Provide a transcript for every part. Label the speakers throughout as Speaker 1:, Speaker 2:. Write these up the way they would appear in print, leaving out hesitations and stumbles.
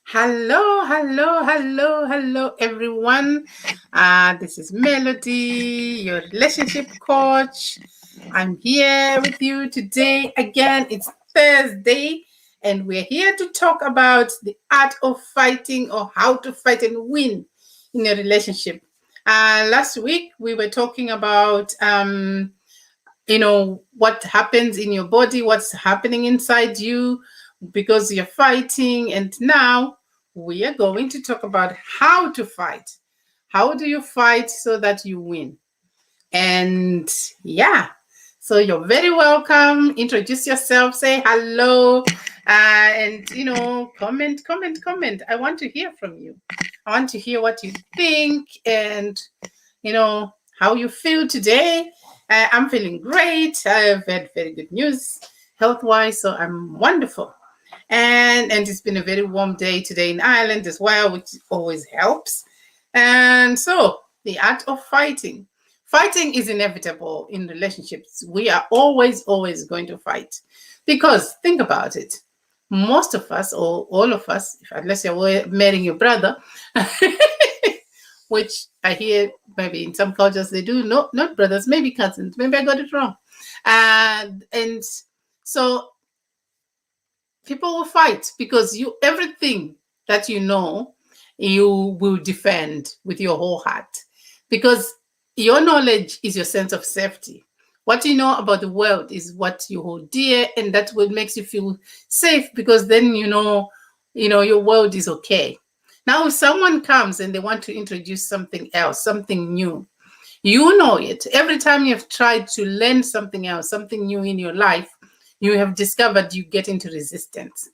Speaker 1: Hello, hello, hello, hello, everyone. This is Melody, your relationship coach. I'm here with you today. Again, it's Thursday, and we're here to talk about the art of fighting or how to fight and win in a relationship. Last week, we were talking about what happens in your body, what's happening inside you because you're fighting. And now we are going to talk about how to fight. How do you fight so that you win? And yeah, so you're very welcome. Introduce yourself, say hello, and comment. I want to hear from you. I want to hear what you think and how you feel today. I'm feeling great. I've had very good news health wise, so I'm wonderful. And it's been a very warm day today in Ireland as well, which always helps. And so the art of fighting. Fighting is inevitable in relationships. We are always going to fight. Because think about it. Most of us, or all of us, unless you're marrying your brother, which I hear maybe in some cultures they do, no, not brothers, maybe cousins. Maybe I got it wrong. And so people will fight because everything that you know, you will defend with your whole heart. Because your knowledge is your sense of safety. What you know about the world is what you hold dear, and that's what makes you feel safe, because then your world is okay. Now, if someone comes and they want to introduce something else, something new, you know it. Every time you've tried to learn something else, something new in your life, you have discovered you get into resistance.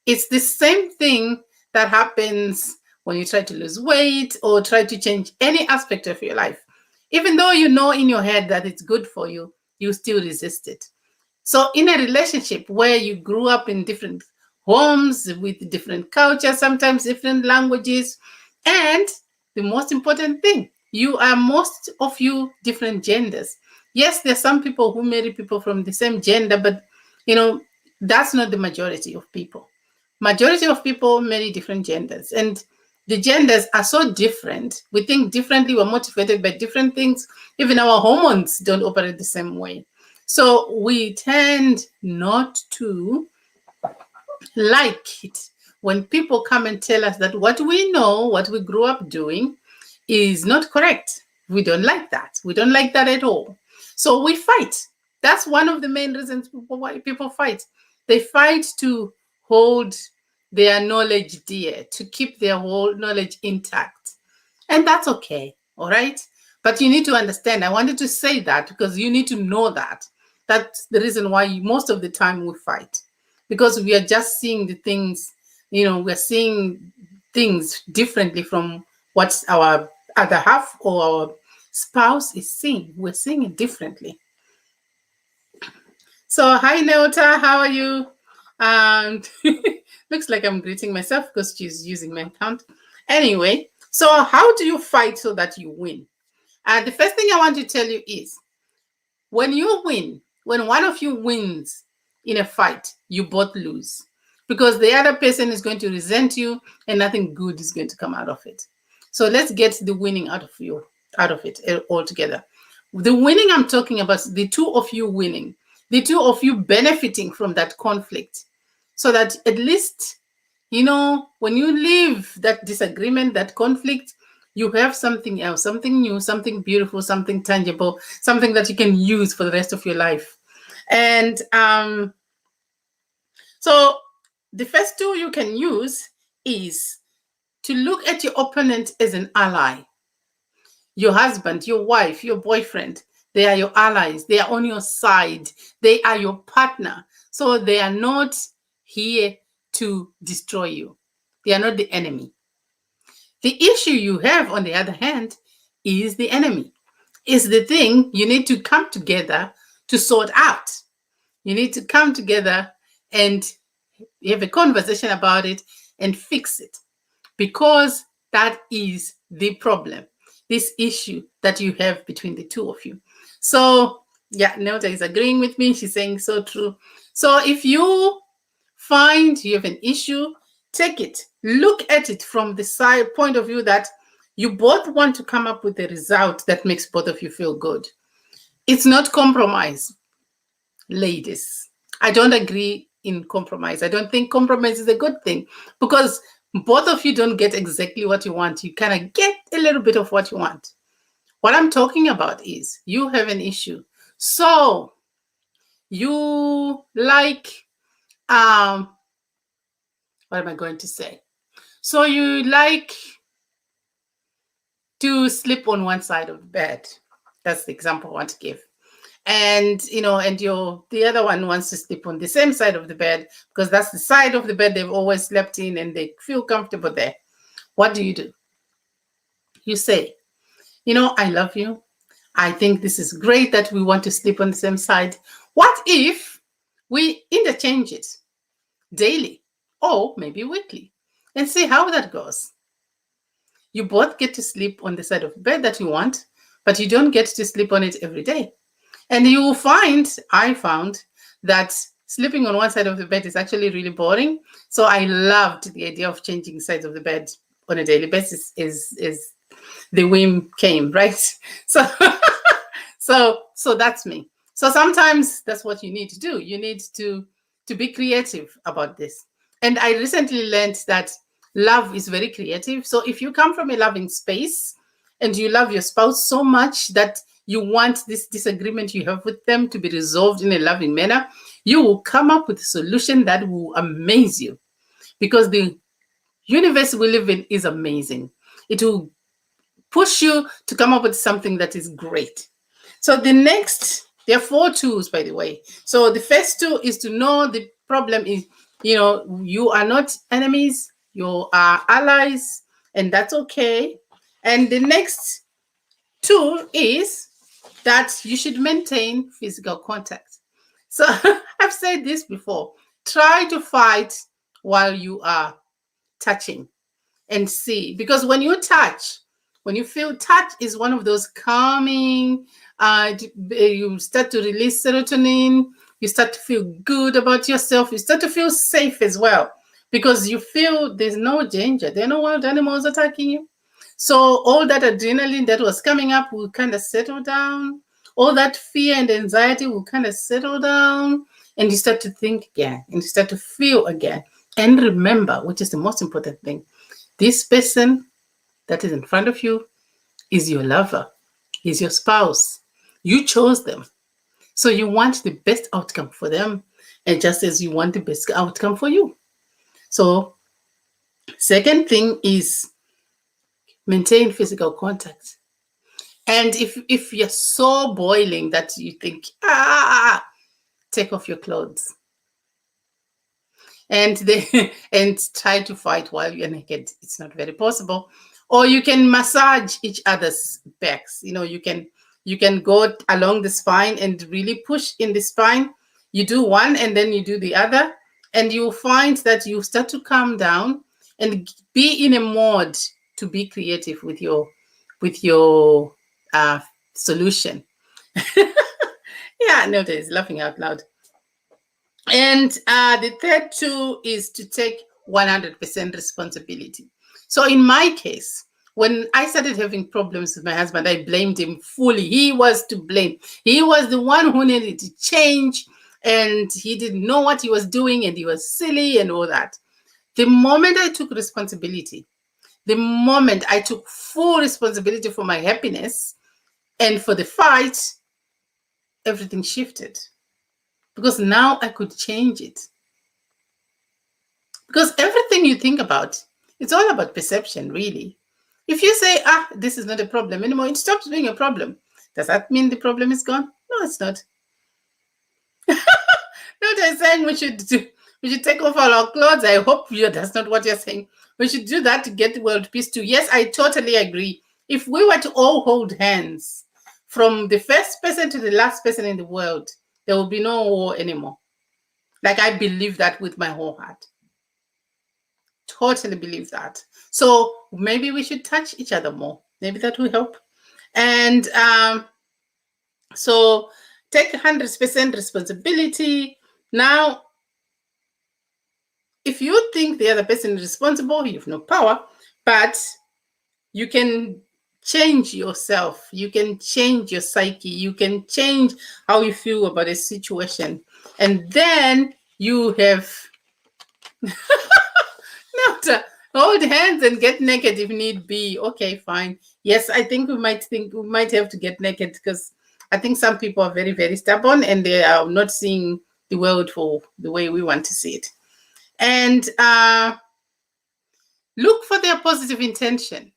Speaker 1: It's the same thing that happens when you try to lose weight or try to change any aspect of your life. Even though you know in your head that it's good for you, you still resist it. So in a relationship where you grew up in different homes with different cultures, sometimes different languages, and the most important thing, most of you different genders. Yes, there's some people who marry people from the same gender, but that's not the majority of people. Majority of people marry different genders, and the genders are so different. We think differently, we're motivated by different things. Even our hormones don't operate the same way. So we tend not to like it when people come and tell us that what we know, what we grew up doing, is not correct. We don't like that. We don't like that at all. So we fight. That's one of the main reasons why people fight. They fight to hold their knowledge dear, to keep their whole knowledge intact. And that's okay. All right. But you need to understand, I wanted to say that because you need to know that. That's the reason why most of the time we fight, because we are just seeing the things, we're seeing things differently from what our other half or our spouse is seeing. We're seeing it differently. So, hi, Neota, how are you? Looks like I'm greeting myself because she's using my account. Anyway, so how do you fight so that you win? The first thing I want to tell you is when you win, when one of you wins in a fight, you both lose, because the other person is going to resent you and nothing good is going to come out of it. So let's get the winning out of it altogether. The winning I'm talking about is the two of you winning, the two of you benefiting from that conflict, so that at least, when you leave that disagreement, that conflict, you have something else, something new, something beautiful, something tangible, something that you can use for the rest of your life. And so the first tool you can use is to look at your opponent as an ally. Your husband, your wife, your boyfriend, they are your allies. They are on your side. They are your partner. So they are not here to destroy you. They are not the enemy. The issue you have, on the other hand, is the enemy. Is the thing you need to come together to sort out. You need to come together and have a conversation about it and fix it, because that is the problem, this issue that you have between the two of you. So yeah, Nelda is agreeing with me. She's saying so true. So if you find you have an issue, take it, look at it from the side point of view that you both want to come up with a result that makes both of you feel good. It's not compromise, ladies. I don't agree in compromise. I don't think compromise is a good thing, because both of you don't get exactly what you want. You kind of get a little bit of what you want. What I'm talking about is you have an issue. So you like, what am I going to say? So you like to sleep on one side of the bed. That's the example I want to give. And and the other one wants to sleep on the same side of the bed, because that's the side of the bed they've always slept in and they feel comfortable there. What do? You say, I love you. I think this is great that we want to sleep on the same side. What if we interchange it daily or maybe weekly and see how that goes? You both get to sleep on the side of the bed that you want, but you don't get to sleep on it every day. And you will I found that sleeping on one side of the bed is actually really boring. So I loved the idea of changing sides of the bed on a daily basis is the whim came, right? So, so that's me. So sometimes that's what you need to do. You need to be creative about this. And I recently learned that love is very creative. So if you come from a loving space and you love your spouse so much that you want this disagreement you have with them to be resolved in a loving manner, you will come up with a solution that will amaze you, because the universe we live in is amazing. It will push you to come up with something that is great. So there are 4 tools, by the way. So the first tool is to know the problem is, you are not enemies, you are allies, and that's okay. And the next tool is that you should maintain physical contact. So I've said this before. Try to fight while you are touching and see. Because when you touch, when you feel touch is one of those calming, you start to release serotonin, you start to feel good about yourself, you start to feel safe as well, because you feel there's no danger, there are no wild animals attacking you. So all that adrenaline that was coming up will kind of settle down. All that fear and anxiety will kind of settle down, and you start to think again, and you start to feel again. And remember, which is the most important thing, this person that is in front of you is your lover, is your spouse. You chose them. So you want the best outcome for them, and just as you want the best outcome for you. So second thing is maintain physical contact. And if you're so boiling that you think, take off your clothes and try to fight while you're naked. It's not very possible. Or you can massage each other's backs. You can go along the spine and really push in the spine. You do one and then you do the other, and you'll find that you start to calm down and be in a mode to be creative with your solution. Yeah, no, there's laughing out loud. And the third tool is to take 100% responsibility. So in my case, when I started having problems with my husband, I blamed him fully. He was to blame. He was the one who needed to change, and he didn't know what he was doing, and he was silly and all that. The moment I took responsibility, the moment I took full responsibility for my happiness and for the fight, everything shifted. Because now I could change it. Because everything you think about, it's all about perception, really. If you say, this is not a problem anymore, it stops being a problem. Does that mean the problem is gone? No, it's not. No, they're saying we should take off all our clothes. I hope that's not what you're saying. We should do that to get the world peace too. Yes, I totally agree. If we were to all hold hands from the first person to the last person in the world, there will be no war anymore. Like, I believe that with my whole heart. Totally believe that. So maybe we should touch each other more. Maybe that will help. And so take 100% responsibility. Now, if you think the other person is responsible, you have no power, but you can change yourself. You can change your psyche. You can change how you feel about a situation. And then you have not hold hands and get naked if need be. Okay, fine. Yes, I think we might have to get naked, because I think some people are very, very stubborn and they are not seeing the world for the way we want to see it. And look for their positive intention.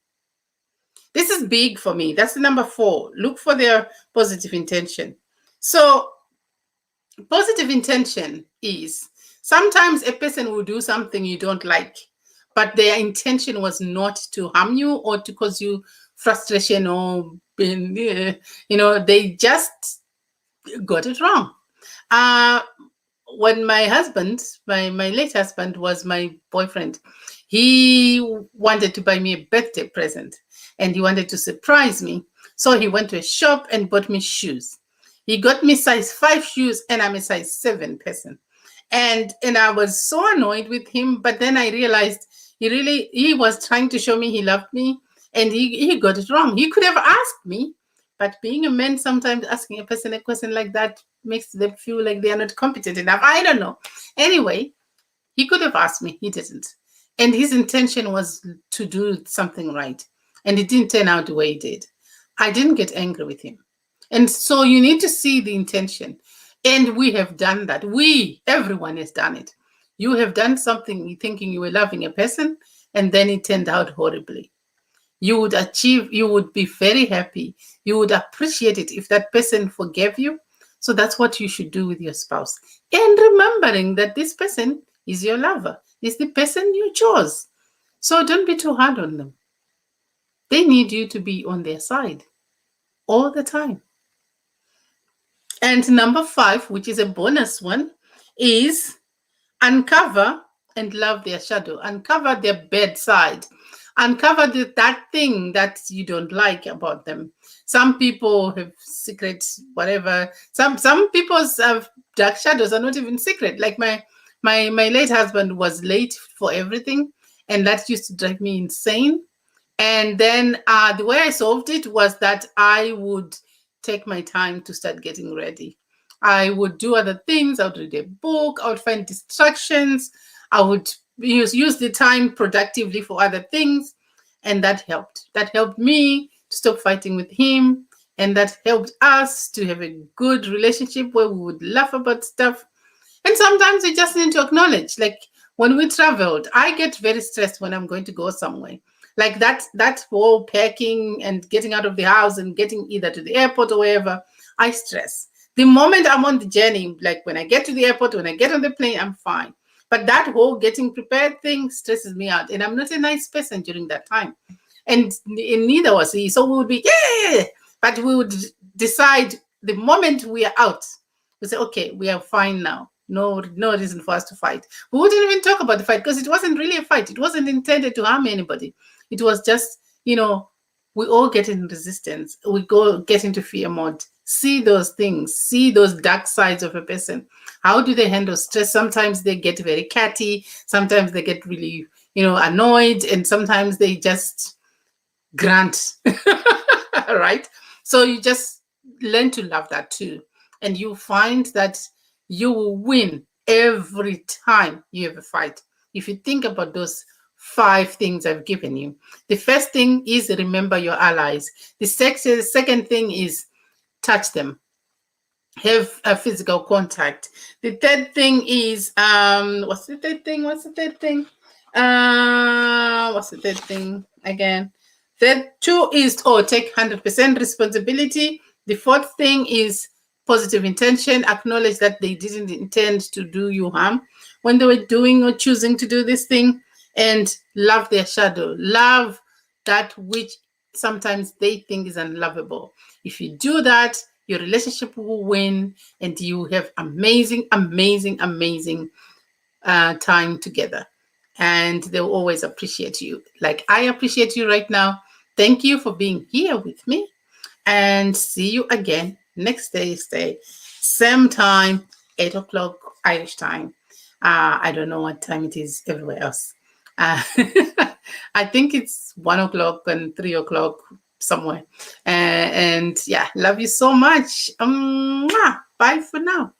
Speaker 1: This is big for me. That's the number 4. Look for their positive intention. So positive intention is sometimes a person will do something you don't like, but their intention was not to harm you or to cause you frustration, or they just got it wrong. When my husband, my late husband, was my boyfriend, he wanted to buy me a birthday present and he wanted to surprise me. So he went to a shop and bought me shoes. He got me size 5 shoes and I'm a size 7 person. And I was so annoyed with him, but then I realized he was trying to show me he loved me, and he got it wrong. He could have asked me, but being a man, sometimes asking a person a question like that makes them feel like they are not competent enough. I don't know. Anyway, he could have asked me. He didn't. And his intention was to do something right. And it didn't turn out the way it did. I didn't get angry with him. And so you need to see the intention. And we have done that. Everyone has done it. You have done something thinking you were loving a person, and then it turned out horribly. You would be very happy. You would appreciate it if that person forgave you. So that's what you should do with your spouse. And remembering that this person is your lover, is the person you chose. So don't be too hard on them. They need you to be on their side all the time. And number 5, which is a bonus one, is uncover and love their shadow. Uncover their bad side. Uncover that thing that you don't like about them. Some people have secrets, whatever. Some people's dark shadows are not even secret. Like my late husband was late for everything, and that used to drive me insane. And then the way I solved it was that I would take my time to start getting ready. I would do other things. I would read a book. I would find distractions. I would use the time productively for other things. And that helped. That helped me to stop fighting with him. And that helped us to have a good relationship where we would laugh about stuff. And sometimes we just need to acknowledge, like when we traveled, I get very stressed when I'm going to go somewhere. Like that whole packing and getting out of the house and getting either to the airport or wherever, I stress. The moment I'm on the journey, like when I get to the airport, when I get on the plane, I'm fine. But that whole getting prepared thing stresses me out. And I'm not a nice person during that time. And neither was he. So we would be, yeah. But we would decide the moment we are out, we say, okay, we are fine now. No reason for us to fight. We wouldn't even talk about the fight because it wasn't really a fight. It wasn't intended to harm anybody. It was just, we all get in resistance. We get into fear mode. See those things. See those dark sides of a person. How do they handle stress? Sometimes they get very catty. Sometimes they get really, annoyed. And sometimes they just grunt. Right? So you just learn to love that too. And you find that you will win every time you have a fight. If you think about those 5 things I've given you. The first thing is remember your allies. The second thing is touch them. Have a physical contact. The third thing is, what's the third thing again? The 2 is, take 100% responsibility. The 4th thing is positive intention. Acknowledge that they didn't intend to do you harm when they were doing or choosing to do this thing. And love their shadow. Love that which sometimes they think is unlovable. If you do that, your relationship will win and you have amazing, amazing, amazing time together. And they'll always appreciate you. Like I appreciate you right now. Thank you for being here with me. And see you again next Thursday, same time, 8 o'clock Irish time. I don't know what time it is everywhere else. Uh, I think it's 1 o'clock and 3 o'clock somewhere. And yeah, love you so much. Bye for now.